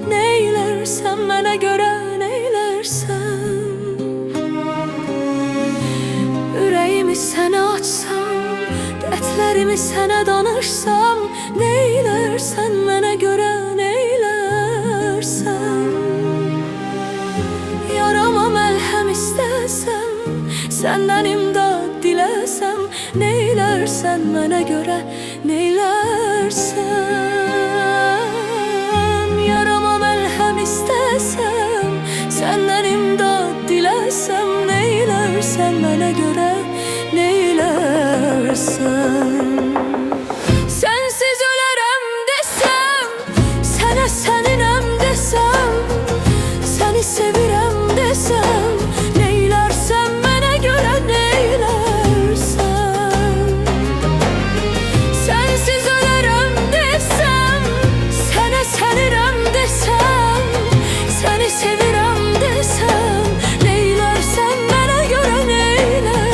neylersen mənə görə neylərsən. Ürəyimi sənə açsam, dərdlərimi sənə danışsam, neylərsən mənə görə neylərsən. Yarama məlhəm istəsəm, səndən imdad diləsəm, neylərsən mənə görə neylərsən. Yarama məlhəm istəsəm, səndən imdad diləsəm, neylərsən mənə görə neylərsən. Sənsiz ölərəm desəm, sənə səninəm desəm, səni sevirəm desəm, neylərsən mənə görə neylərsən. Sənsiz ölərəm desəm, sənə səninəm desəm, səni sevirəm desəm, neylərsən mənə görə neylərsən.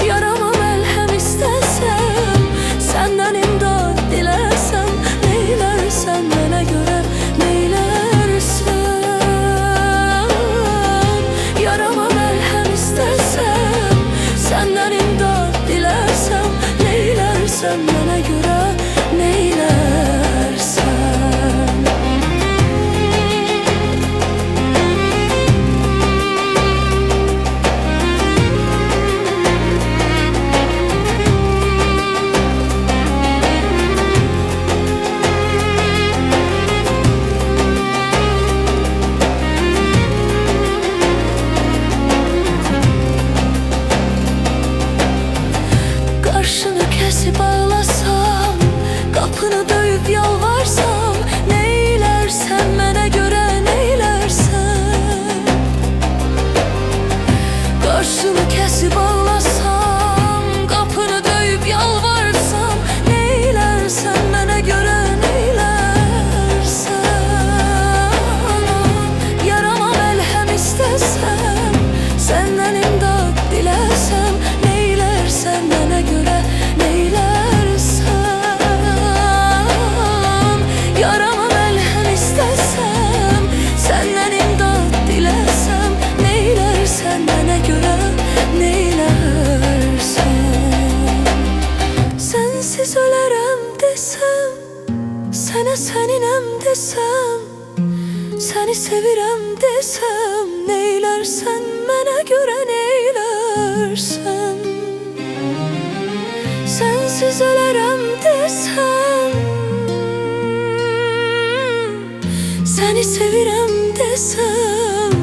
Yarama məlhəm istəsəm, səndən imdad diləsəm, neylərsən mənə görə neylərsən. Yarama məlhəm istəsəm, səndən imdad diləsəm, neylərsən mənə görə neylərsən. Qarşını kəsib ağlasam, qapını döyüb yalvarsam, neylərsən mənə görə neylərsən. Qarşını kəsib ağlasam, qapını döyüb yalvarsam, neylərsən mənə görə neylərsən. Yarama məlhəm istəsəm, səndən imdad diləsəm, neylərsən mənə görə neylərsən. Yarama məlhəm istəsəm, səndən imdad diləsəm, neylərsən mənə görə neylərsən. Sənsiz ölərəm desəm, sənə səninəm desəm, səni sevirəm desəm, neylərsən mənə görə neylərsən. Sənsiz ölərəm desəm, səni sevirəm desəm,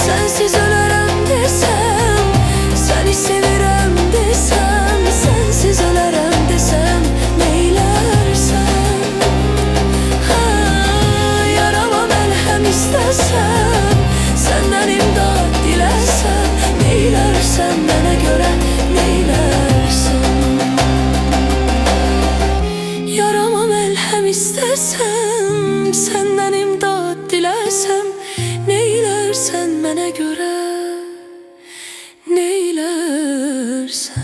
sənsiz ölərəm desəm, səni sevirəm desəm, sənsiz ölərəm desəm, neylərsən. Yarama məlhəm istəsəm, səndən imdad diləsəm, neylərsən mənə görə neylərsən. Yarama məlhəm istəsəm, səndən imdad diləsəm, neylərsən mənə görə neylərsən.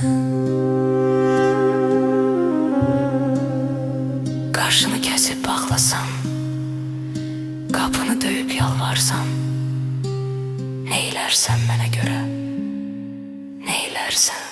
Qarşını kəsib bağlasam, qapını döyüb yalvarsam, neylərsən mənə görə neylərsən.